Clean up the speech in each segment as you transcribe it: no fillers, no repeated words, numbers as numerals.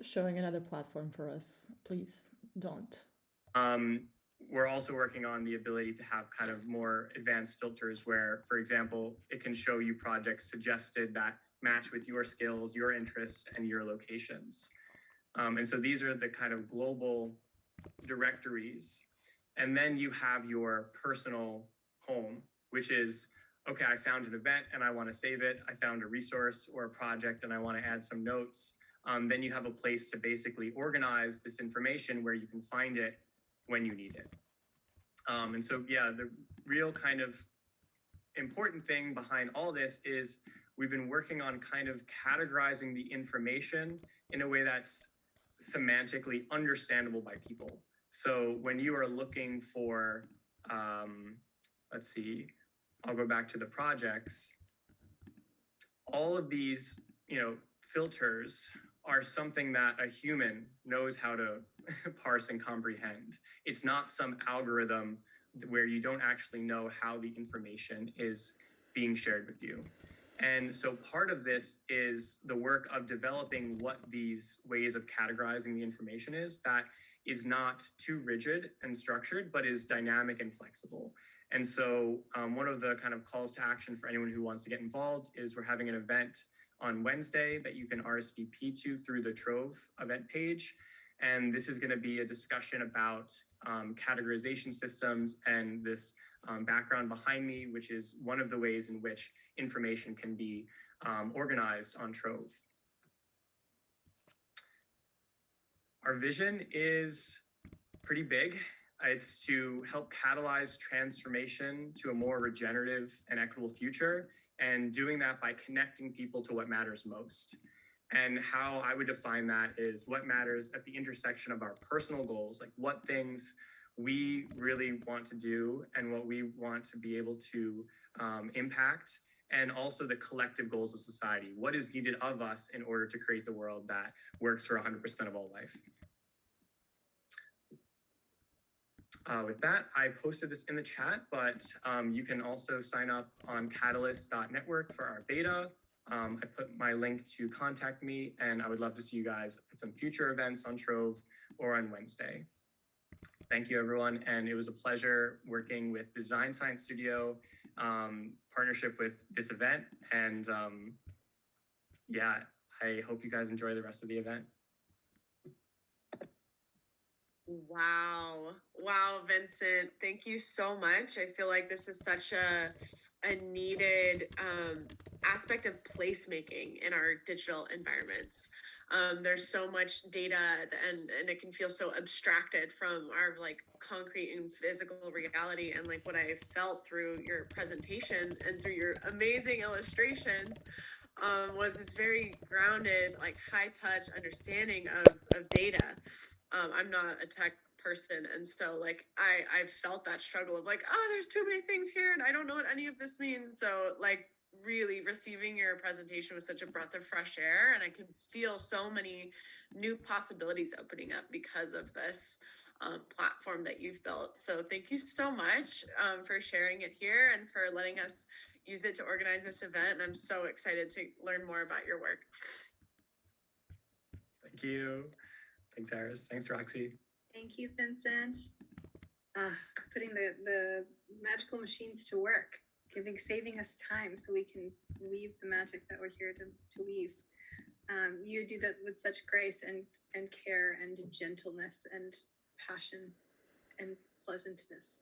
Showing another platform for us, please don't. We're also working on the ability to have kind of more advanced filters where, for example, it can show you projects suggested that match with your skills, your interests, and your locations. And so these are the kind of global directories. And then you have your personal home, which is, okay, I found an event and I want to save it. I found a resource or a project and I want to add some notes. Then you have a place to basically organize this information where you can find it when you need it. And so, yeah, the real kind of important thing behind all this is we've been working on kind of categorizing the information in a way that's semantically understandable by people. So when you are looking for, let's see, I'll go back to the projects. All of these, filters are something that a human knows how to parse and comprehend. It's not some algorithm where you don't actually know how the information is being shared with you. And so part of this is the work of developing what these ways of categorizing the information is that is not too rigid and structured, but is dynamic and flexible. And so one of the kind of calls to action for anyone who wants to get involved is we're having an event on Wednesday that you can RSVP to through the Trove event page. And this is going to be a discussion about categorization systems and this background behind me, which is one of the ways in which information can be organized on Trove. Our vision is pretty big. It's to help catalyze transformation to a more regenerative and equitable future, and doing that by connecting people to what matters most. And how I would define that is what matters at the intersection of our personal goals, like what things we really want to do and what we want to be able to impact, and also the collective goals of society. What is needed of us in order to create the world that works for 100% of all life? With that, I posted this in the chat, but you can also sign up on catalyst.network for our beta. I put my link to contact me, and I would love to see you guys at some future events on Trove or on Wednesday. Thank you, everyone. And it was a pleasure working with the Design Science Studio partnership with this event. And yeah, I hope you guys enjoy the rest of the event. Wow, Vincent, thank you so much. I feel like this is such a needed aspect of placemaking in our digital environments. There's so much data and it can feel so abstracted from our like concrete and physical reality. And like what I felt through your presentation and through your amazing illustrations was this very grounded, like high touch understanding of data. I'm not a tech person, and so like I felt that struggle of like, oh, there's too many things here and I don't know what any of this means. So like really receiving your presentation was such a breath of fresh air, and I can feel so many new possibilities opening up because of this platform that you've built. So thank you so much for sharing it here and for letting us use it to organize this event. And I'm so excited to learn more about your work. Thank you. Thanks, Harris. Thanks, Roxy. Thank you, Vincent. Putting the magical machines to work, saving us time so we can weave the magic that we're here to weave. You do that with such grace and care and gentleness and passion and pleasantness.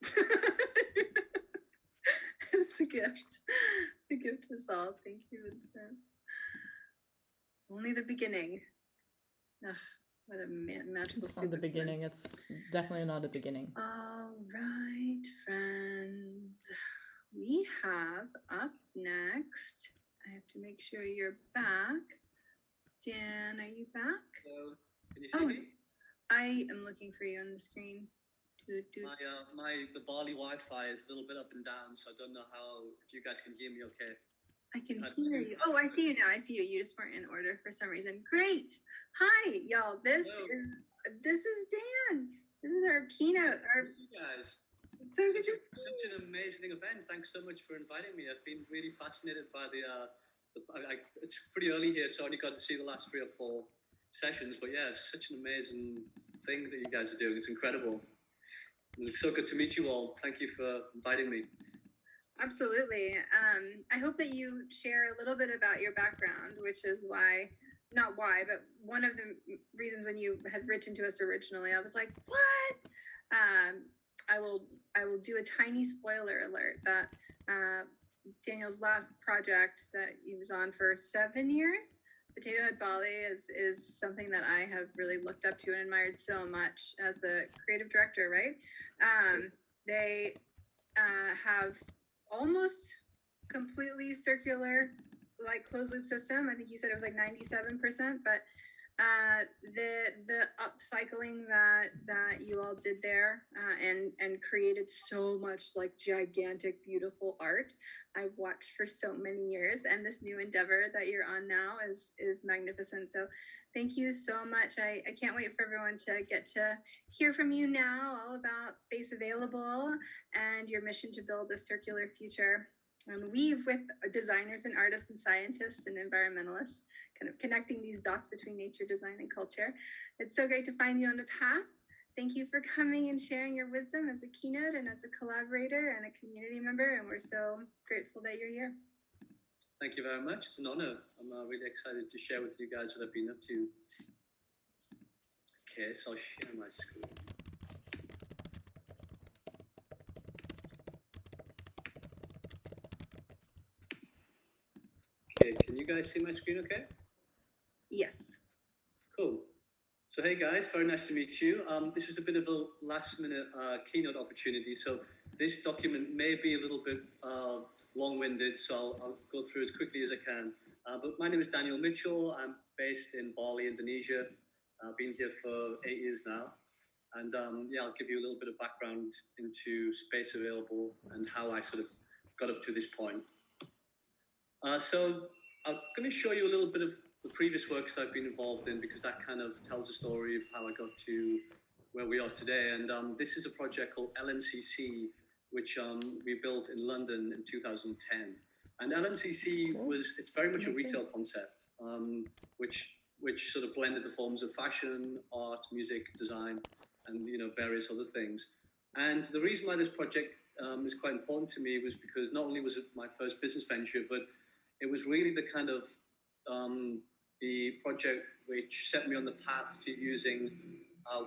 It's a gift. It's a gift to us all. Thank you, Vincent. Only the beginning. What a magical. It's not the beginning. It's definitely not the beginning. All right, friends. We have up next. I have to make sure you're back. Dan, are you back? Hello. Can you see me? I am looking for you on the screen. The Bali Wi-Fi is a little bit up and down, so I don't know if you guys can hear me okay. I can hear you. Oh, I see you now. I see you. You just weren't in order for some reason. Great. Hi, y'all. This is Dan. This is our keynote. You guys. So good. Such an amazing event. Thanks so much for inviting me. I've been really fascinated by the it's pretty early here, so I only got to see the last 3 or 4 sessions. But yeah, it's such an amazing thing that you guys are doing. It's incredible. It's so good to meet you all. Thank you for inviting me. Absolutely. I hope that you share a little bit about your background, which is not why, but one of the reasons when you had written to us originally, I was like, what? I will do a tiny spoiler alert that Daniel's last project that he was on for 7 years, Potato Head Bali, is something that I have really looked up to and admired so much as the creative director, right? They have almost completely circular, like closed loop system. I think you said it was like 97%, but the upcycling that you all did there and created so much like gigantic, beautiful art I've watched for so many years, and this new endeavor that you're on now is magnificent. So thank you so much. I can't wait for everyone to get to hear from you now all about Space Available and your mission to build a circular future and weave with designers and artists and scientists and environmentalists, kind of connecting these dots between nature, design, and culture. It's so great to find you on the path. Thank you for coming and sharing your wisdom as a keynote and as a collaborator and a community member. And we're so grateful that you're here. Thank you very much. It's an honor. I'm really excited to share with you guys what I've been up to. Okay, so I'll share my screen. Okay, can you guys see my screen okay? Yes. Cool. So hey guys, very nice to meet you. This is a bit of a last minute keynote opportunity. So this document may be a little bit long-winded, so I'll go through as quickly as I can. But my name is Daniel Mitchell. I'm based in Bali, Indonesia. I've been here for 8 years now. And yeah, I'll give you a little bit of background into Space Available and how I sort of got up to this point. So I'm going to show you a little bit of the previous works I've been involved in, because that kind of tells a story of how I got to where we are today. And this is a project called LNCC, which we built in London in 2010. And LNCC it's very much a retail concept, which sort of blended the forms of fashion, art, music, design, and various other things. And the reason why this project is quite important to me was because not only was it my first business venture, but it was really the kind of the project which set me on the path to using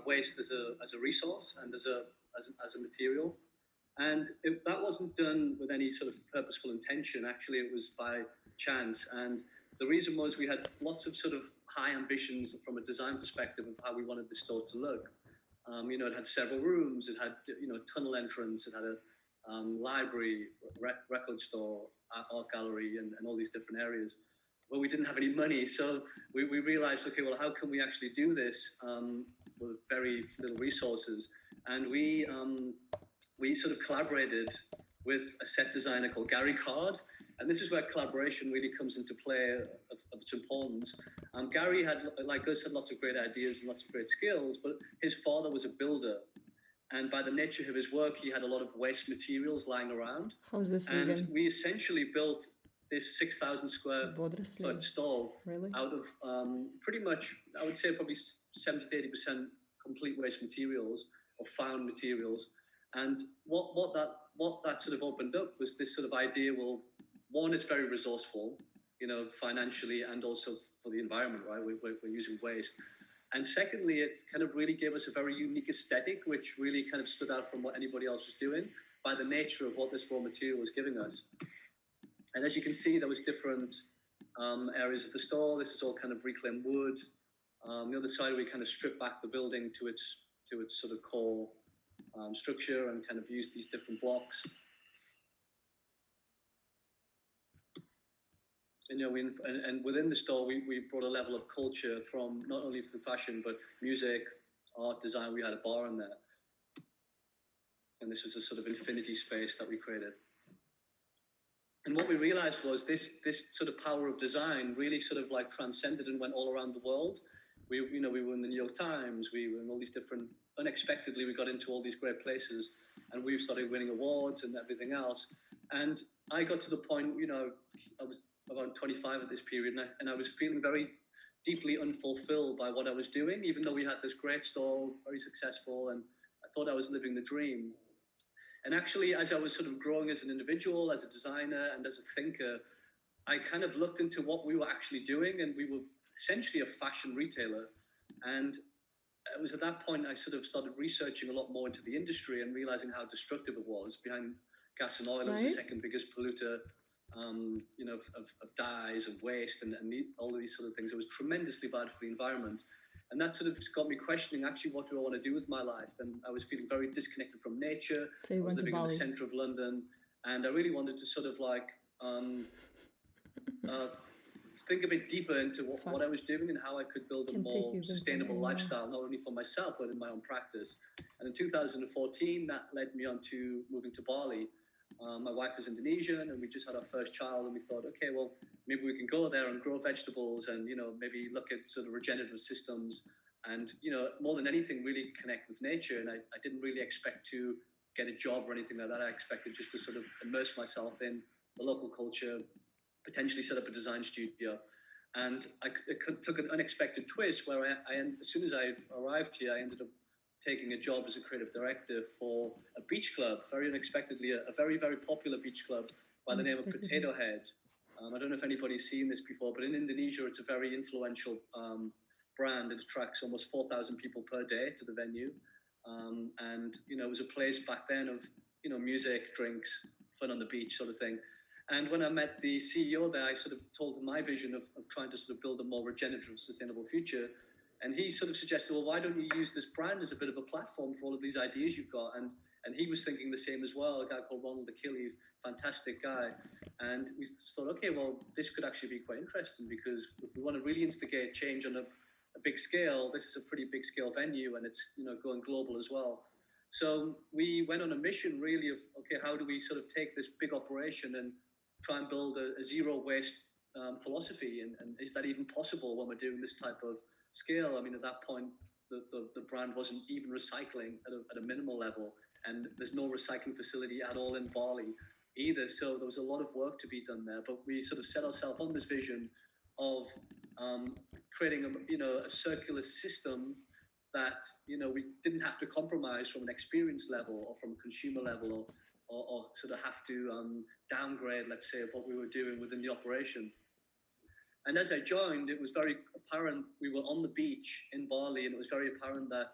waste as a resource and as a material. And that wasn't done with any sort of purposeful intention. Actually, it was by chance. And the reason was we had lots of sort of high ambitions from a design perspective of how we wanted the store to look. It had several rooms. It had tunnel entrance. It had a library, record store, art gallery, and all these different areas. But we didn't have any money, so we realized, okay, well, how can we actually do this with very little resources? And we sort of collaborated with a set designer called Gary Card, and this is where collaboration really comes into play of its importance. Gary had, like us, had lots of great ideas and lots of great skills, but his father was a builder. And by the nature of his work, he had a lot of waste materials lying around. How's this and vegan? We essentially built this 6,000 square foot store out of pretty much, I would say probably 70 to 80% complete waste materials or found materials. And what that sort of opened up was this sort of idea, well, one, it's very resourceful, financially and also for the environment, right? We're using waste. And secondly, it kind of really gave us a very unique aesthetic, which really kind of stood out from what anybody else was doing by the nature of what this raw material was giving us. And as you can see, there was different areas of the store. This is all kind of reclaimed wood. The other side, we kind of stripped back the building to its sort of core structure and kind of used these different blocks. And within the store, we brought a level of culture from not only the fashion, but music, art, design. We had a bar in there. And this was a sort of infinity space that we created. And what we realized was this sort of power of design really sort of like transcended and went all around the world. We were in the New York Times, we were in all these different, unexpectedly, we got into all these great places, and we started winning awards and everything else. And I got to the point, around 25 at this period, and I was feeling very deeply unfulfilled by what I was doing, even though we had this great store, very successful, and I thought I was living the dream. And actually, as I was sort of growing as an individual, as a designer, and as a thinker, I kind of looked into what we were actually doing, and we were essentially a fashion retailer. And it was at that point I sort of started researching a lot more into the industry and realizing how destructive it was. Behind gas and oil, it was the second biggest polluter, of dyes and waste and all of these sort of things. It was tremendously bad for the environment. And that sort of got me questioning, actually, what do I want to do with my life? And I was feeling very disconnected from nature. So you I was went to living in Bali. the center of London. And I really wanted to sort of like think a bit deeper into what I was doing and how I could build a more sustainable lifestyle, not only for myself, but in my own practice. And in 2014, that led me on to moving to Bali. My wife is Indonesian, and we just had our first child, and we thought, okay, well, maybe we can go there and grow vegetables and, maybe look at sort of regenerative systems and, more than anything, really connect with nature. And I didn't really expect to get a job or anything like that. I expected just to sort of immerse myself in the local culture, potentially set up a design studio. And it took an unexpected twist where as soon as I arrived here, I ended up taking a job as a creative director for a beach club, very unexpectedly, a very, very popular beach club by the name of Potato Head. I don't know if anybody's seen this before, but in Indonesia, it's a very influential brand. It attracts almost 4,000 people per day to the venue. And, it was a place back then of, music, drinks, fun on the beach sort of thing. And when I met the CEO there, I sort of told him my vision of trying to sort of build a more regenerative, sustainable future. And he sort of suggested, well, why don't you use this brand as a bit of a platform for all of these ideas you've got? And he was thinking the same as well, a guy called Ronald Achilles, fantastic guy. And we thought, okay, well, this could actually be quite interesting because if we want to really instigate change on a big scale, this is a pretty big scale venue and it's, going global as well. So we went on a mission really of, okay, how do we sort of take this big operation and try and build a zero waste philosophy? And is that even possible when we're doing this type of scale? I mean, at that point, the brand wasn't even recycling at a minimal level, and there's no recycling facility at all in Bali either. So there was a lot of work to be done there. But we sort of set ourselves on this vision of creating a circular system that we didn't have to compromise from an experience level or from a consumer level or sort of have to downgrade, let's say, of what we were doing within the operation. And as I joined, it was very apparent, we were on the beach in Bali, and it was very apparent that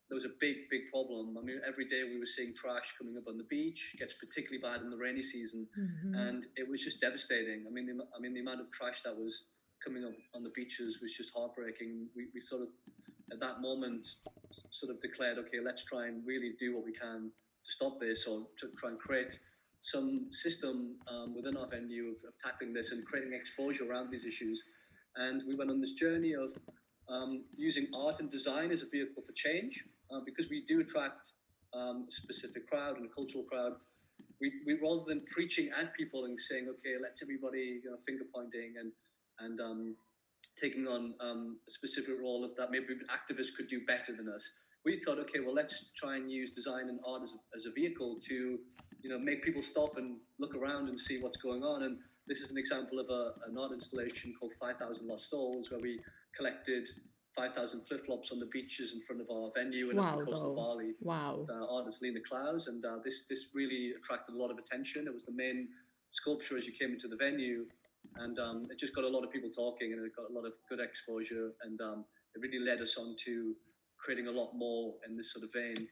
there was a big, big problem. I mean, every day we were seeing trash coming up on the beach. It gets particularly bad in the rainy season. Mm-hmm. And it was just devastating. I mean, the amount of trash that was coming up on the beaches was just heartbreaking. We sort of, at that moment, sort of declared, okay, let's try and really do what we can to stop this, or to try and create some system within our venue of tackling this and creating exposure around these issues. And we went on this journey of using art and design as a vehicle for change, because we do attract a specific crowd and a cultural crowd. We rather than preaching at people and saying, okay, let's everybody finger pointing and taking on a specific role of that maybe activists could do better than us. We thought, okay, well, let's try and use design and art as a vehicle to make people stop and look around and see what's going on. And this is an example of an art installation called 5,000 Lost Souls, where we collected 5,000 flip-flops on the beaches in front of our venue in the coast of Bali. Wow. Artist Lena Klaus, and this really attracted a lot of attention. It was the main sculpture as you came into the venue, and it just got a lot of people talking, and it got a lot of good exposure, and it really led us on to creating a lot more in this sort of vein.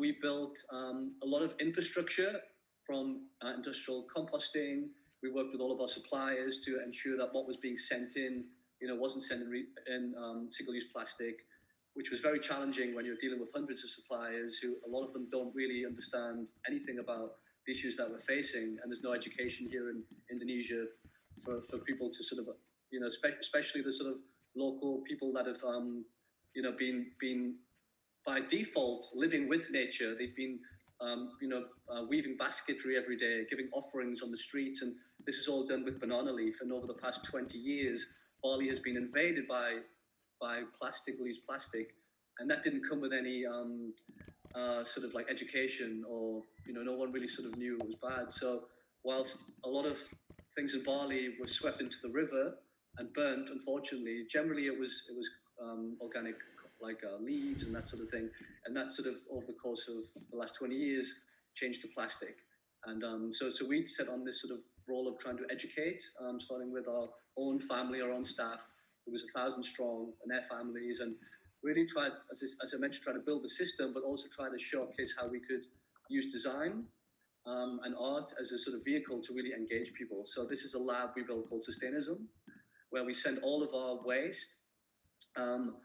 We built a lot of infrastructure from industrial composting. We worked with all of our suppliers to ensure that what was being sent in, wasn't sent in single-use plastic, which was very challenging when you're dealing with hundreds of suppliers who, a lot of them don't really understand anything about the issues that we're facing. And there's no education here in Indonesia for people to sort of, especially the sort of local people that have, been by default living with nature. They've been, weaving basketry every day, giving offerings on the streets, and this is all done with banana leaf. And over the past 20 years, Bali has been invaded by single-use plastic, and that didn't come with any sort of like education, or no one really sort of knew it was bad. So whilst a lot of things in Bali were swept into the river and burnt. Unfortunately, generally it was organic, like leaves and that sort of thing, and that sort of over the course of the last 20 years changed to plastic. And so we set on this sort of role of trying to educate, starting with our own family, our own staff, who was 1,000 strong, and their families, and really tried, as I mentioned, try to build the system, but also try to showcase how we could use design and art as a sort of vehicle to really engage people. So this is a lab we built called Sustainism, where we send all of our waste. Some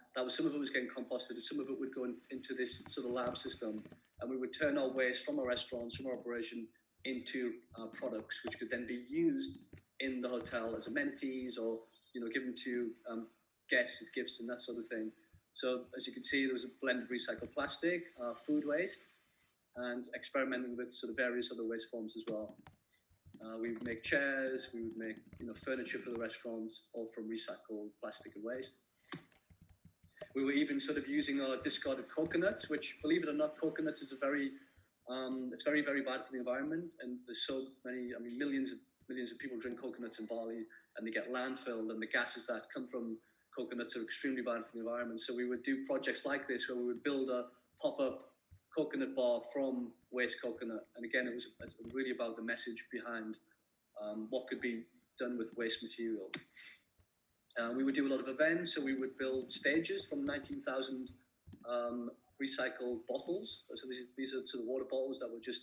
of it was getting composted, and some of it would go into this sort of lab system, and we would turn our waste from our restaurants, from our operation, into products which could then be used in the hotel as amenities, or given to guests as gifts and that sort of thing. So as you can see, there was a blend of recycled plastic, food waste, and experimenting with sort of various other waste forms as well. We would make chairs, we would make furniture for the restaurants, all from recycled plastic and waste. We were even sort of using our discarded coconuts, which, believe it or not, coconuts is it's very, very bad for the environment. And there's so many, millions of people drink coconuts in Bali, and they get landfilled, and the gases that come from coconuts are extremely bad for the environment. So we would do projects like this, where we would build a pop-up coconut bar from waste coconut. And again, it was really about the message behind what could be done with waste material. We would do a lot of events, so we would build stages from 19,000 recycled bottles. So these are sort of water bottles that were just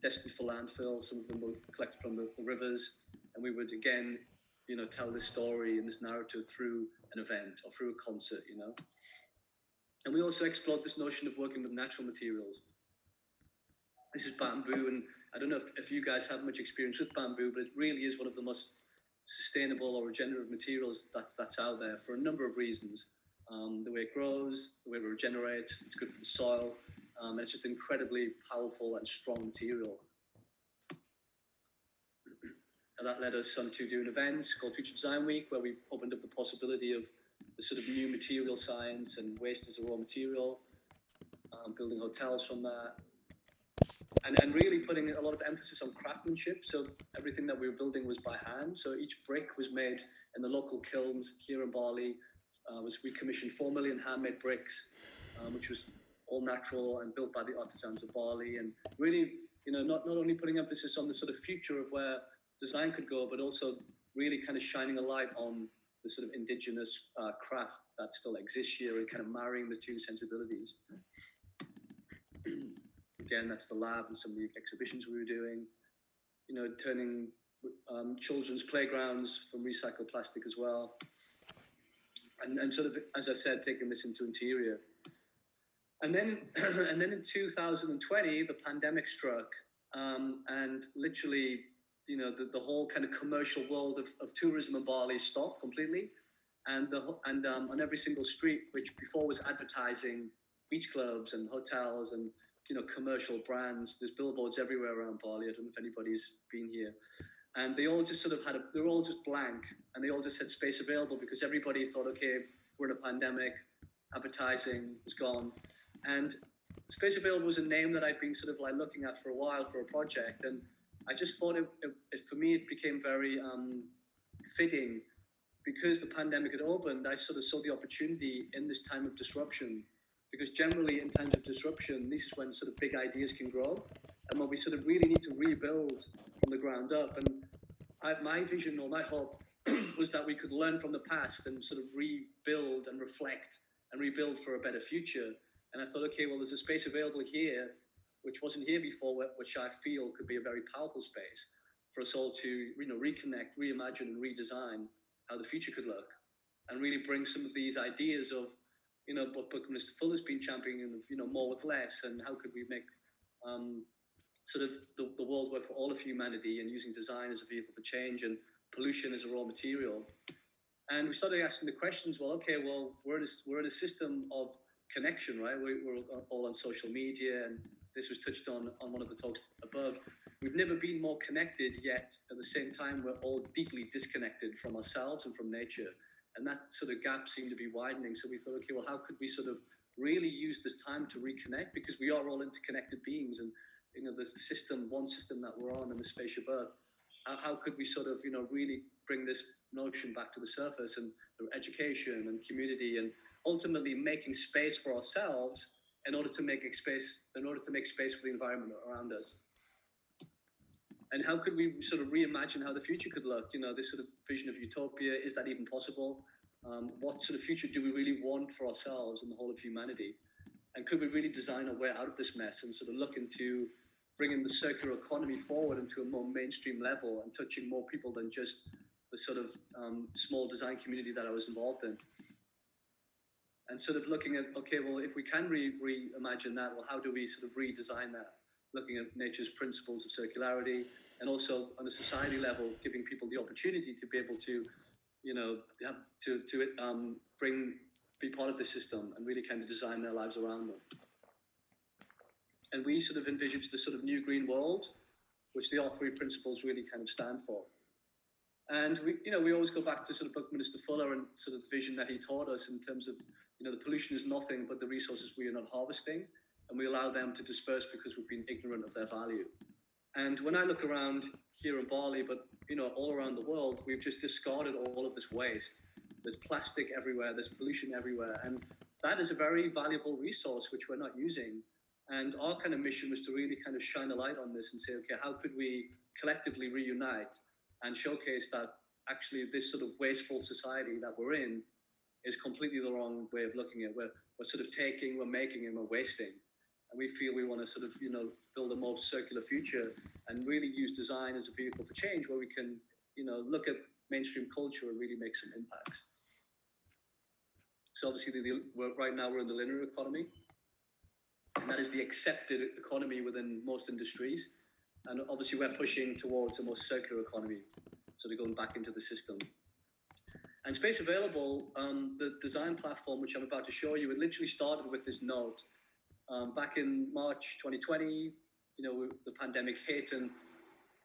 destined for landfill. Some of them were collected from the rivers, and we would again, tell this story and this narrative through an event or through a concert, And we also explored this notion of working with natural materials. This is bamboo, and I don't know if you guys have much experience with bamboo, but it really is one of the most sustainable or regenerative materials that's out there for a number of reasons. The way it grows, the way it regenerates, it's good for the soil, and it's just incredibly powerful and strong material. And that led us on to doing events called Future Design Week, where we opened up the possibility of the sort of new material science and waste as a raw material, building hotels from that. And really putting a lot of emphasis on craftsmanship. So everything that we were building was by hand. So each brick was made in the local kilns here in Bali. We commissioned 4 million handmade bricks, which was all natural and built by the artisans of Bali. And really, not only putting emphasis on the sort of future of where design could go, but also really kind of shining a light on the sort of indigenous craft that still exists here, and kind of marrying the two sensibilities. Again, that's the lab and some of the exhibitions we were doing, turning children's playgrounds from recycled plastic as well. And sort of, as I said, taking this into interior. And then in 2020, the pandemic struck, and literally, the whole kind of commercial world of tourism in Bali stopped completely. And on every single street, which before was advertising beach clubs and hotels and commercial brands, there's billboards everywhere around Bali. I don't know if anybody's been here. And they all just sort of they were all just blank, and they all just said space available, because everybody thought, okay, we're in a pandemic, advertising was gone. And space available was a name that I'd been sort of like looking at for a while for a project. And I just thought for me, it became very fitting, because the pandemic had opened. I sort of saw the opportunity in this time of disruption, because generally in times of disruption, this is when sort of big ideas can grow, and when we sort of really need to rebuild from the ground up. And my vision, or my hope, was that we could learn from the past and sort of rebuild and reflect and rebuild for a better future. And I thought, okay, well, there's a space available here, which wasn't here before, which I feel could be a very powerful space for us all to, reconnect, reimagine, and redesign how the future could look, and really bring some of these ideas of, what Buckminster Fuller has been championing, of, more with less, and how could we make sort of the world work for all of humanity, and using design as a vehicle for change and pollution as a raw material. And we started asking the questions, well, okay, we're in a system of connection, right? We're all on social media, and this was touched on one of the talks above. We've never been more connected, yet at the same time, we're all deeply disconnected from ourselves and from nature. And that sort of gap seemed to be widening. So we thought, okay, well, how could we sort of really use this time to reconnect? Because we are all interconnected beings, and the one system that we're on in the spaceship Earth how could we sort of, really bring this notion back to the surface, and education and community, and ultimately making space for ourselves in order to make space for the environment around us. And how could we sort of reimagine how the future could look? This sort of vision of utopia, is that even possible? What sort of future do we really want for ourselves and the whole of humanity? And could we really design our way out of this mess and sort of look into bringing the circular economy forward into a more mainstream level and touching more people than just the sort of small design community that I was involved in? And sort of looking at, okay, well, if we can reimagine that, well, how do we sort of redesign that? Looking at nature's principles of circularity, and also on a society level, giving people the opportunity to be able to, be part of the system and really kind of design their lives around them. And we sort of envisaged the sort of new green world, which the R3 principles really kind of stand for. And we always go back to sort of Buckminster Fuller and sort of the vision that he taught us in terms of, the pollution is nothing but the resources we are not harvesting, and we allow them to disperse because we've been ignorant of their value. And when I look around here in Bali, but all around the world, we've just discarded all of this waste. There's plastic everywhere, there's pollution everywhere, and that is a very valuable resource which we're not using. And our kind of mission was to really kind of shine a light on this and say, okay, how could we collectively reunite and showcase that actually this sort of wasteful society that we're in is completely the wrong way of looking at it. We're sort of taking, we're making, and we're wasting. And we feel we want to sort of, build a more circular future and really use design as a vehicle for change, where we can, look at mainstream culture and really make some impacts. So obviously, right now we're in the linear economy, and that is the accepted economy within most industries. And obviously, we're pushing towards a more circular economy, sort of going back into the system. And Space Available, the design platform, which I'm about to show you, it literally started with this note. Back in March 2020, the pandemic hit, and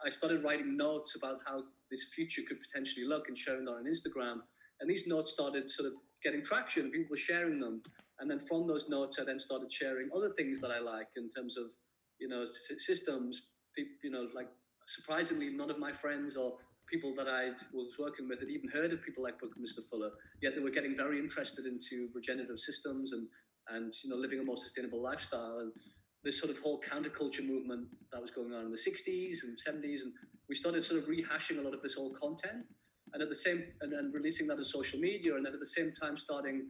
I started writing notes about how this future could potentially look and sharing that on Instagram. And these notes started sort of getting traction. People were sharing them. And then from those notes, I then started sharing other things that I like in terms of, systems. Like surprisingly, none of my friends or people that I was working with had even heard of people like Buckminster Fuller, yet they were getting very interested into regenerative systems and living a more sustainable lifestyle. And this sort of whole counterculture movement that was going on in the 60s and 70s, and we started sort of rehashing a lot of this old content, and at the same and releasing that on social media, and then at the same time starting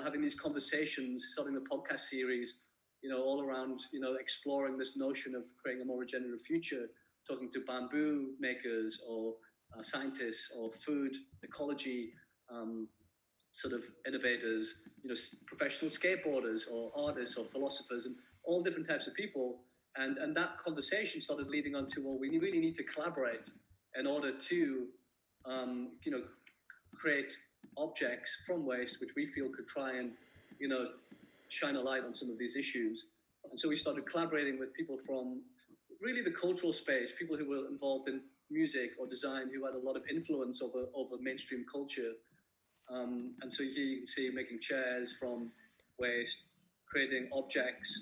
having these conversations, starting the podcast series, all around exploring this notion of creating a more regenerative future, talking to bamboo makers or scientists or food ecology sort of innovators, professional skateboarders or artists or philosophers, and all different types of people. And that conversation started leading on to, well, we really need to collaborate in order to, create objects from waste, which we feel could try and, shine a light on some of these issues. And so we started collaborating with people from really the cultural space, people who were involved in music or design, who had a lot of influence over mainstream culture. And so here you can see making chairs from waste, creating objects,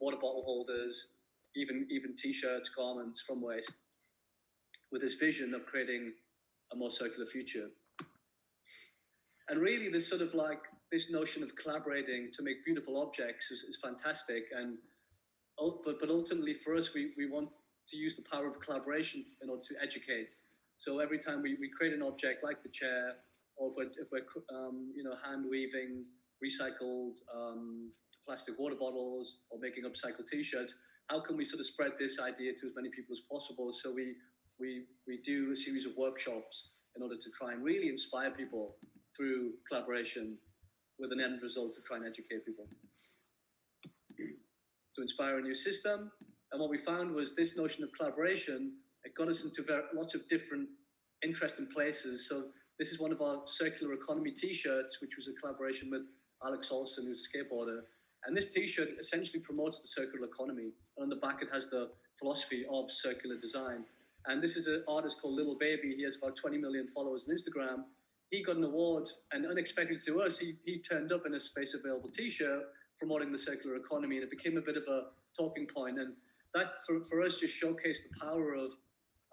water bottle holders, even t-shirts, garments from waste, with this vision of creating a more circular future. And really this sort of like, this notion of collaborating to make beautiful objects is fantastic. But ultimately for us, we want to use the power of collaboration in order to educate. So every time we create an object like the chair, or if we're hand weaving recycled plastic water bottles or making upcycled t-shirts, how can we sort of spread this idea to as many people as possible? So we do a series of workshops in order to try and really inspire people through collaboration, with an end result to try and educate people, to inspire a new system. And what we found was this notion of collaboration, it got us into lots of different interesting places. So this is one of our circular economy t-shirts, which was a collaboration with Alex Olson, who's a skateboarder. And this t-shirt essentially promotes the circular economy. And on the back, it has the philosophy of circular design. And this is an artist called Little Baby. He has about 20 million followers on Instagram. He got an award, and unexpectedly to us, he turned up in a Space Available t-shirt promoting the circular economy, and it became a bit of a talking point. And that, for us, just showcased the power of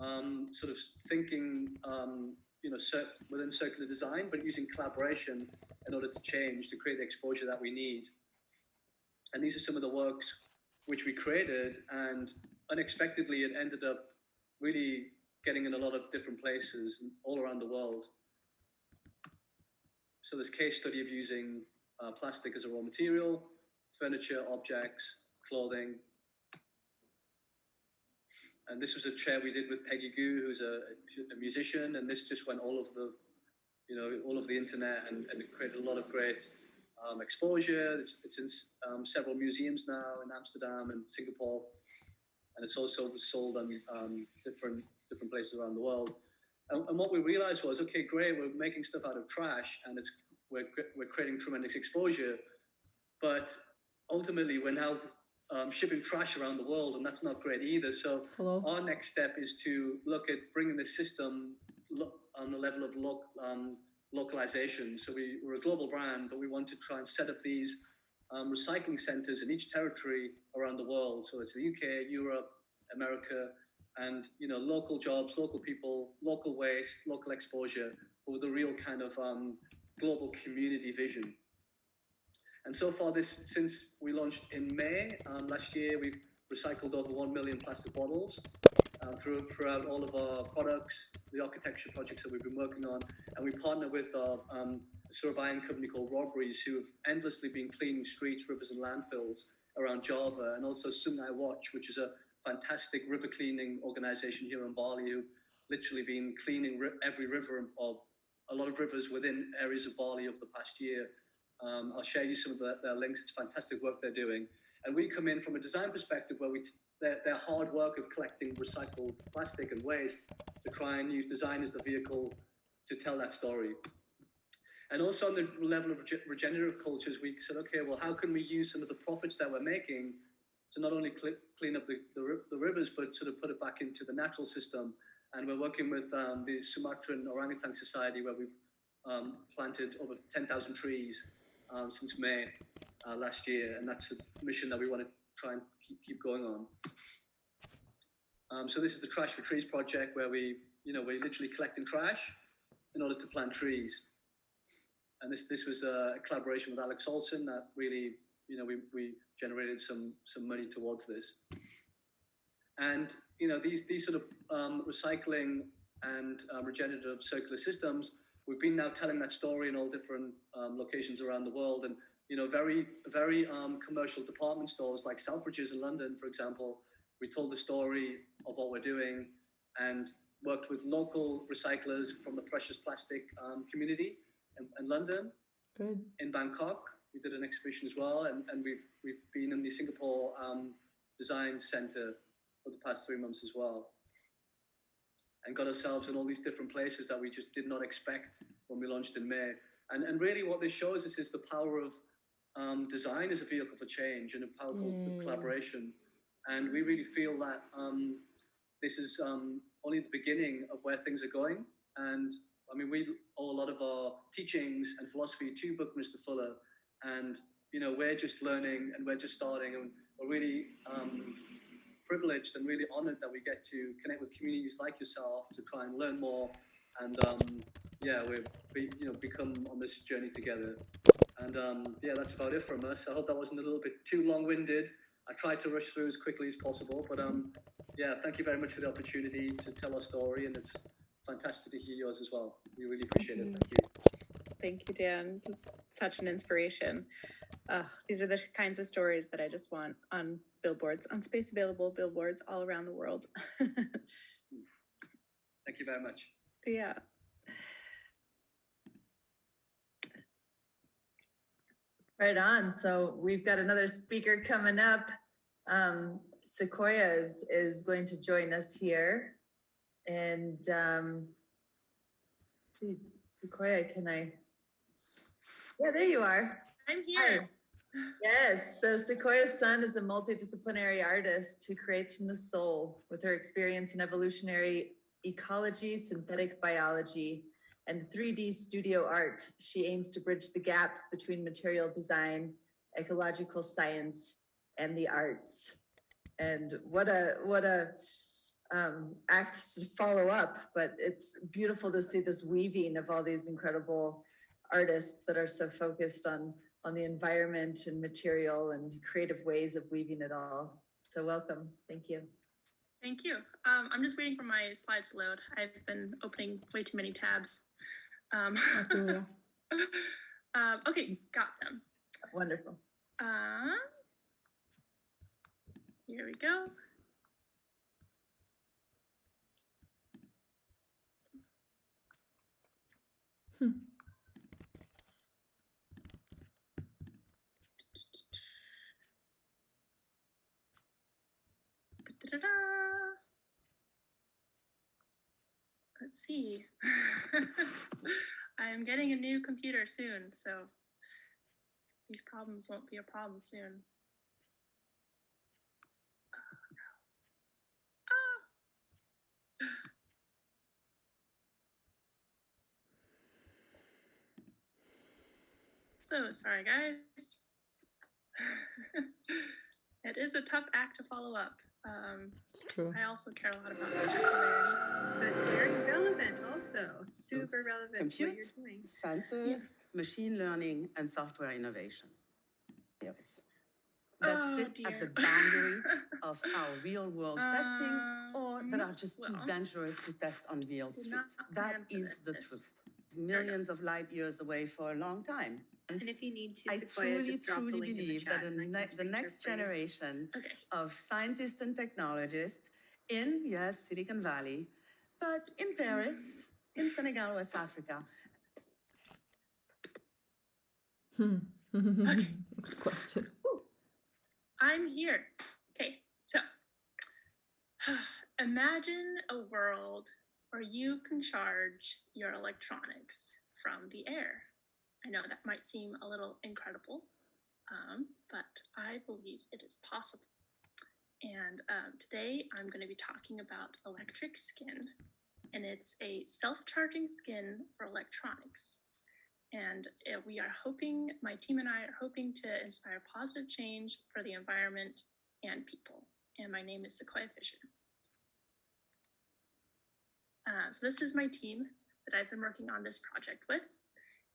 sort of thinking, within circular design, but using collaboration in order to change, to create the exposure that we need. And these are some of the works which we created, and unexpectedly it ended up really getting in a lot of different places all around the world. So this case study of using plastic as a raw material, furniture, objects, clothing. And this was a chair we did with Peggy Goo, who's a musician, and this just went all over the internet and it created a lot of great exposure. It's in several museums now in Amsterdam and Singapore, and it's also sold on different places around the world. And what we realized was, okay, great, we're making stuff out of trash, and we're creating tremendous exposure, but ultimately we're now shipping trash around the world, and that's not great either. So our next step is to look at bringing the system on the level of localization. So we're a global brand, but we want to try and set up these recycling centers in each territory around the world. So it's the UK, Europe, America, and local jobs, local people, local waste, local exposure, with a real kind of global community vision. And so far, since we launched in May last year, we've recycled over 1 million plastic bottles throughout all of our products, the architecture projects that we've been working on, and we partner with a Surabaya company called Robberies, who have endlessly been cleaning streets, rivers, and landfills around Java, and also Sungai Watch, which is a fantastic river cleaning organization here in Bali, who've literally been cleaning every river, or a lot of rivers within areas of Bali over the past year. I'll share you some of their links. It's fantastic work they're doing. And we come in from a design perspective where their hard work of collecting recycled plastic and waste to try and use design as the vehicle to tell that story. And also on the level of regenerative cultures, we said, okay, well, how can we use some of the profits that we're making to not only clean up the rivers, but sort of put it back into the natural system? And we're working with the Sumatran Orangutan Society, where we've planted over 10,000 trees since May last year, and that's a mission that we want to try and keep going on. So this is the Trash for Trees project, where we're literally collecting trash in order to plant trees. And this was a collaboration with Alex Olson that really, we generated some money towards this. And these sort of recycling and regenerative circular systems, we've been now telling that story in all different locations around the world, and very commercial department stores like Selfridges in London, for example. We told the story of what we're doing and worked with local recyclers from the precious plastic community in London. Good. In Bangkok, we did an exhibition as well, and we've been in the Singapore Design Center for the past 3 months as well, and got ourselves in all these different places that we just did not expect when we launched in May. And really what this shows us is the power of design as a vehicle for change and a powerful collaboration. And we really feel that this is only the beginning of where things are going. And I mean, we owe a lot of our teachings and philosophy to Buckminster Fuller, and we're just learning and we're just starting, and we're really privileged and really honored that we get to connect with communities like yourself to try and learn more, and we've become on this journey together. And that's about it from us. I hope that wasn't a little bit too long-winded. I tried to rush through as quickly as possible, but thank you very much for the opportunity to tell our story, and it's fantastic to hear yours as well. We really appreciate it. Thank you. Thank you, Dan. It's such an inspiration. These are the kinds of stories that I just want on billboards, on space available billboards all around the world. Thank you very much. Yeah. Right on. So we've got another speaker coming up. Sequoia is going to join us here. And Sequoia, yeah, there you are. I'm here. Hi. Yes, so Sequoia's son is a multidisciplinary artist who creates from the soul with her experience in evolutionary ecology, synthetic biology, and 3D studio art. She aims to bridge the gaps between material design, ecological science, and the arts. And what a act to follow up, but it's beautiful to see this weaving of all these incredible artists that are so focused on the environment and material and creative ways of weaving it all. So welcome. Thank you. Thank you. I'm just waiting for my slides to load. I've been opening way too many tabs. I feel you. Okay, got them. Wonderful. Here we go. Da-da-da. Let's see. I am getting a new computer soon, so these problems won't be a problem soon. So sorry, guys. It is a tough act to follow up. It's true. I also care a lot about the circularity. But very relevant also, super relevant to what Compute, you're doing. sensors, Yes. machine learning, and software innovation. Yes. That Oh, sit dear. at the boundary of our real world testing or that are just too well, dangerous to test on real did streets. not That plan for is the this. truth. Millions of light years away for a long time. And if you need to, I Sequoia, truly, just drop the truly link in the believe chat. that and I can the screen share next for you. generation Okay. of scientists and technologists in, yes, Silicon Valley, but in Paris, in Senegal, West Africa, Good question. I'm here. Okay, so imagine a world where you can charge your electronics from the air. I know that might seem a little incredible, but I believe it is possible. And today I'm going to be talking about electric skin, and it's a self-charging skin for electronics. And we are hoping, my team and I are hoping to inspire positive change for the environment and people. And my name is Sequoia Fisher. So this is my team that I've been working on this project with.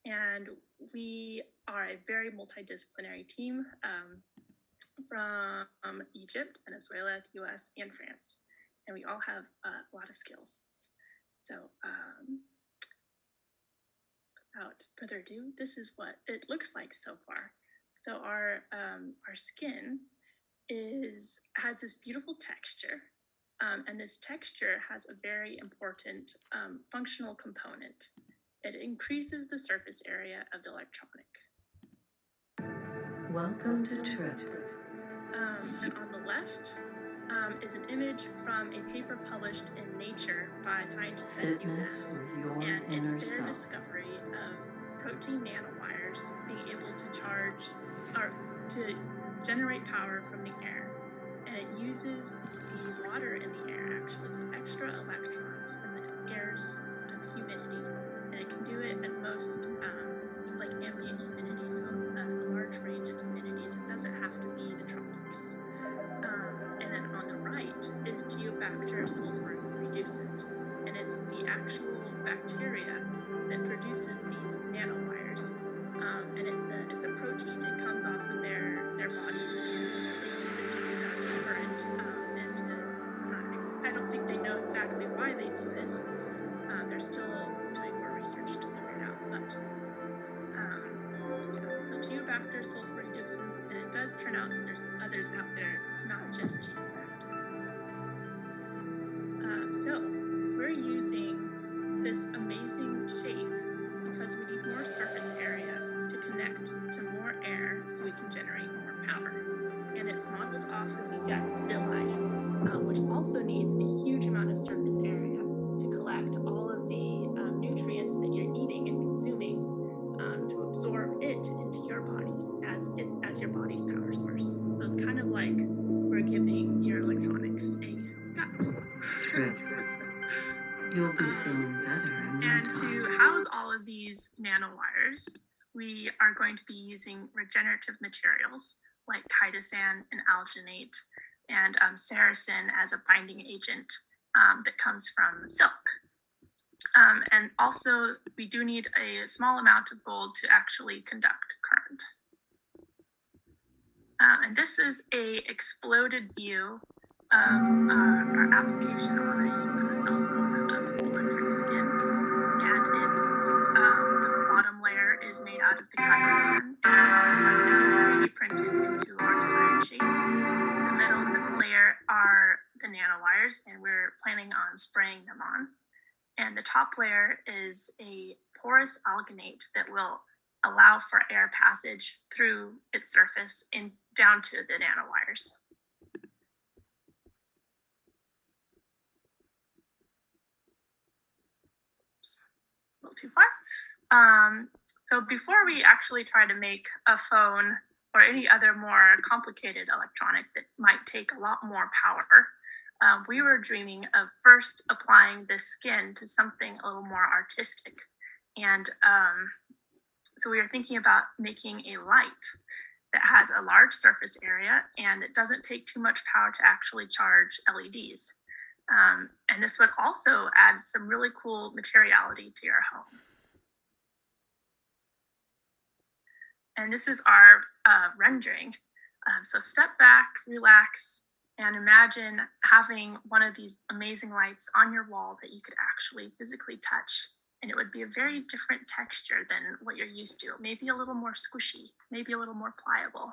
And we are a very multidisciplinary team from Egypt, Venezuela, the US, and France. And we all have a lot of skills. So without further ado, this is what it looks like so far. So our skin has this beautiful texture, and this texture has a very important functional component. It increases the surface area of the electronic. Welcome to Trip. And on the left is an image from a paper published in Nature by scientists at Fitness UMass. with your And inner it's their self. discovery of protein nanowires being able to charge or to generate power from the air. And it uses the water in the air, actually, some extra electrons in the air's humidity. And it can do it at most like ambient humidity, so a large range of humidities. It doesn't have to be the tropics. And then on the right is Geobacter sulfur reducent. And it's the actual bacteria that produces these nanowires. And it's a protein. It comes off of their bodies, and they use it to conduct current. And to, I don't think they know exactly why they do this. They're still doing more research to figure it out. But so Geobacter sulfur reducents, and it does turn out that there's others out there. It's not just Geobacter. So we're using this amazing shape because we need more surface area to connect to more air so we can generate more power. And it's modeled off of the guts villi, which also needs a huge amount of surface area to collect all of the nutrients that you're eating and consuming to absorb it into your bodies as your body's power source. So it's kind of like we're giving your electronics a gut. Trip. You'll be feeling better in no And time. to house all of these nanowires, we are going to be using regenerative materials like chitosan and alginate and sericin as a binding agent. that comes from silk. And also, we do need a small amount of gold to actually conduct current. And this is a exploded view of our application on a cell phone of electric skin. And it's the bottom layer is made out of the cut sand, and it's 3D printed into our desired shape. The middle layer are the nanowires, and we're planning on spraying them on. And the top layer is a porous alginate that will allow for air passage through its surface and down to the nanowires. A little too far. So before we actually try to make a phone or any other more complicated electronic that might take a lot more power, we were dreaming of first applying this skin to something a little more artistic. And so we were thinking about making a light that has a large surface area and it doesn't take too much power to actually charge LEDs. And this would also add some really cool materiality to your home. And this is our rendering. So step back, relax, and imagine having one of these amazing lights on your wall that you could actually physically touch. And it would be a very different texture than what you're used to. Maybe a little more squishy, maybe a little more pliable.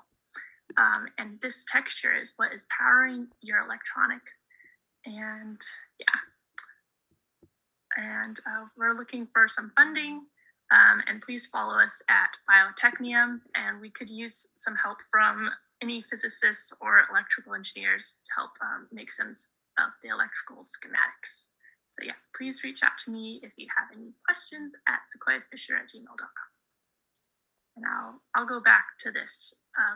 And this texture is what is powering your electronic. And yeah. And we're looking for some funding. And please follow us at Biotechnium. And we could use some help from any physicists or electrical engineers to help make some of the electrical schematics. So yeah, please reach out to me if you have any questions at sequoiafisher@gmail.com. And I'll go back to this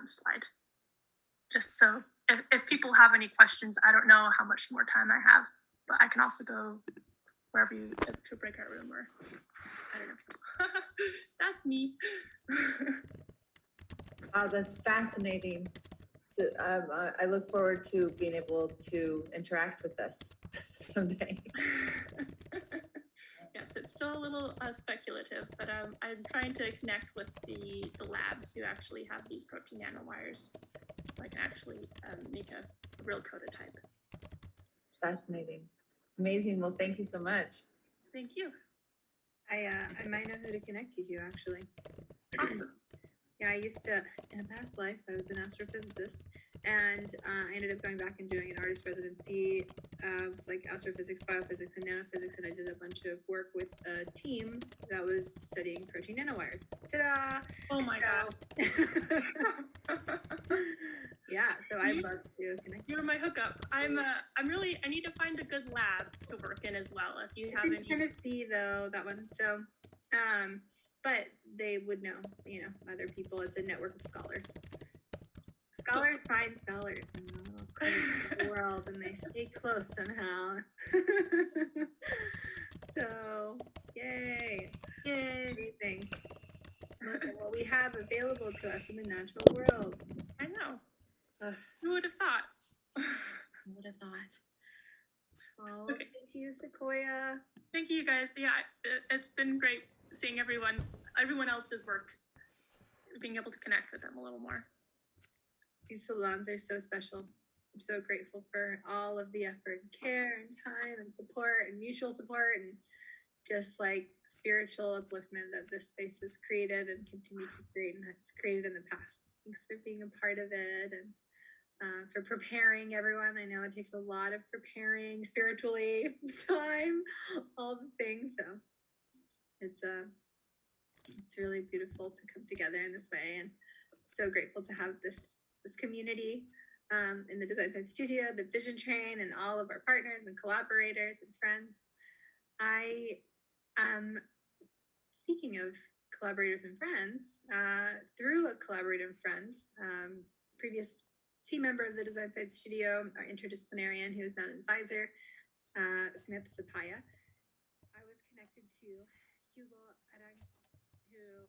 slide. Just so if people have any questions, I don't know how much more time I have, but I can also go wherever you to breakout room or I don't know. That's me. Wow, that's fascinating. I look forward to being able to interact with this someday. Yes, it's still a little speculative, but I'm trying to connect with the labs who actually have these protein nanowires, so I can actually make a real prototype. Fascinating. Amazing. Well, thank you so much. Thank you. I might know who to connect you to, actually. Awesome. Yeah, I used to, in a past life, I was an astrophysicist, and I ended up going back and doing an artist residency. It was like astrophysics, biophysics, and nanophysics, and I did a bunch of work with a team that was studying protein nanowires. Ta-da! Oh my god. Yeah, so I'd love to connect. You're my hookup. I need to find a good lab to work in as well. If you have It's in any. Tennessee, though, that one. So, but they would know, other people. It's a network of scholars. Scholars find scholars in the world, and they stay close somehow. So, yay! Amazing. Look at what we have available to us in the natural world. I know. Who would have thought? Who would have thought? Oh, Okay. thank you, Sequoia. Thank you guys. Yeah, it's been great seeing everyone else's work, being able to connect with them a little more. These salons are so special. I'm so grateful for all of the effort and care and time and support and mutual support and just like spiritual upliftment that this space has created and continues to create and has created in the past. Thanks for being a part of it and for preparing everyone. I know it takes a lot of preparing spiritually, time, all the things. So it's really beautiful to come together in this way, and so grateful to have this community in the Design Science Studio, the Vision Train, and all of our partners and collaborators and friends. Speaking of collaborators and friends, through a collaborative friend, previous team member of the Design Science Studio, our interdisciplinarian who is now an advisor, Snip Sapaya, I was connected to Hugo Arang, who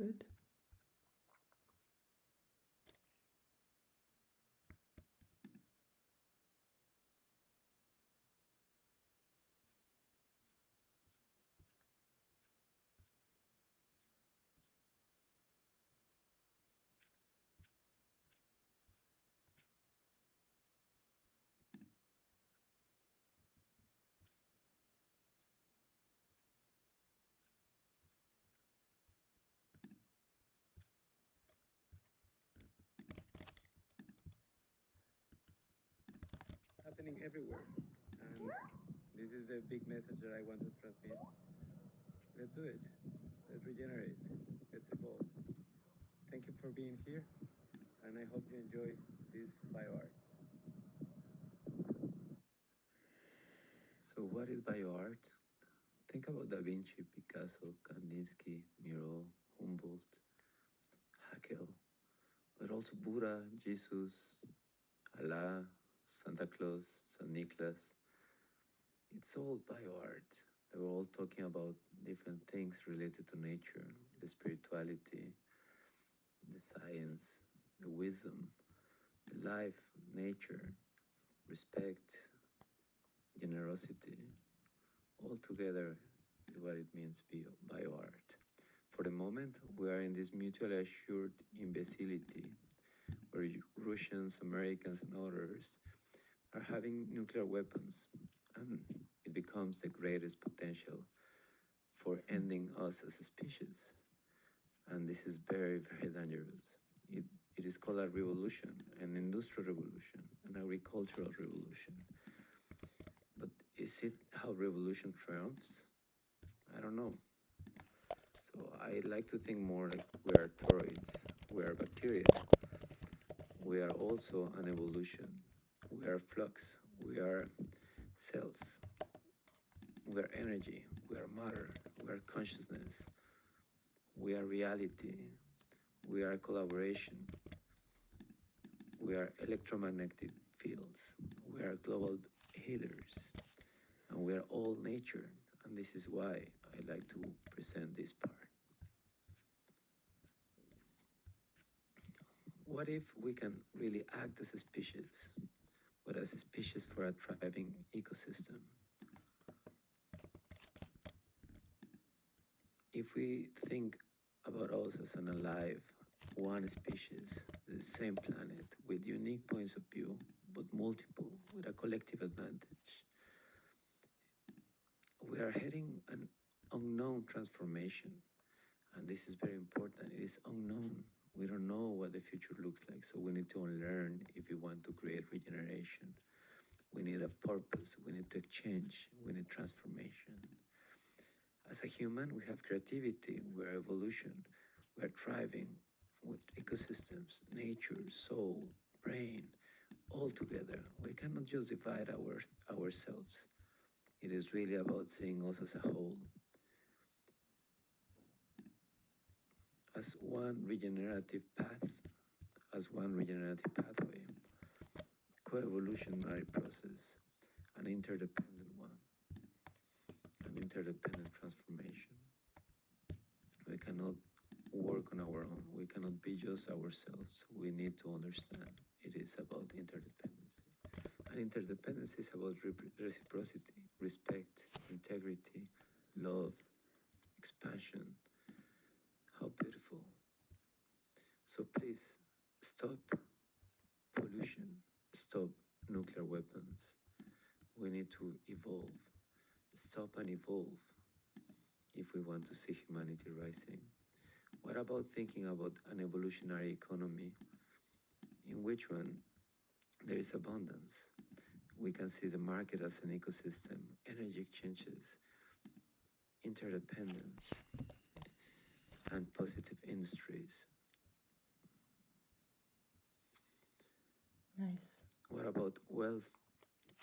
Good. Happening everywhere. And this is a big message that I want to transmit. Let's do it. Let's regenerate. Let's evolve. Thank you for being here, and I hope you enjoy this bioart. So, what is bioart? Think about Da Vinci, Picasso, Kandinsky, Miro, Humboldt, Haeckel, but also Buddha, Jesus, Allah, Santa Claus, St. Nicholas. It's all bioart. They were all talking about different things related to nature, the spirituality, the science, the wisdom, the life, nature, respect, generosity. All together is what it means to be bioart. For the moment, we are in this mutually assured imbecility where Russians, Americans, and others are having nuclear weapons, and it becomes the greatest potential for ending us as a species. And this is very, very dangerous. It is called a revolution, an industrial revolution, an agricultural revolution. But is it how revolution triumphs? I don't know. So I like to think more like we are toroids, we are bacteria. We are also an evolution. We are flux, we are cells, we are energy, we are matter, we are consciousness, we are reality, we are collaboration, we are electromagnetic fields, we are global healers, and we are all nature. And this is why I like to present this part. What if we can really act as a species, but as a species for a thriving ecosystem? If we think about us as an alive, one species, the same planet, with unique points of view, but multiple, with a collective advantage, we are heading an unknown transformation. And this is very important. It is unknown. We don't know what the future looks like, so we need to unlearn if we want to create regeneration. We need a purpose. We need to exchange. We need transformation. As a human, we have creativity. We're evolution. We're thriving with ecosystems, nature, soul, brain, all together. We cannot just divide ourselves. It is really about seeing us as a whole, as one regenerative path, as one regenerative pathway, co-evolutionary process, an interdependent one, an interdependent transformation. We cannot work on our own. We cannot be just ourselves. We need to understand it is about interdependency. And interdependence is about reciprocity, respect, integrity, love, expansion. How beautiful. So please, stop pollution, stop nuclear weapons. We need to evolve. Stop and evolve if we want to see humanity rising. What about thinking about an evolutionary economy in which one there is abundance? We can see the market as an ecosystem, energy exchanges, interdependence, and positive industries. Nice. What about wealth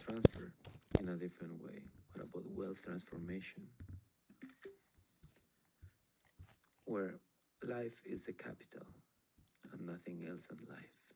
transfer in a different way? What about wealth transformation? Where life is the capital and nothing else than life.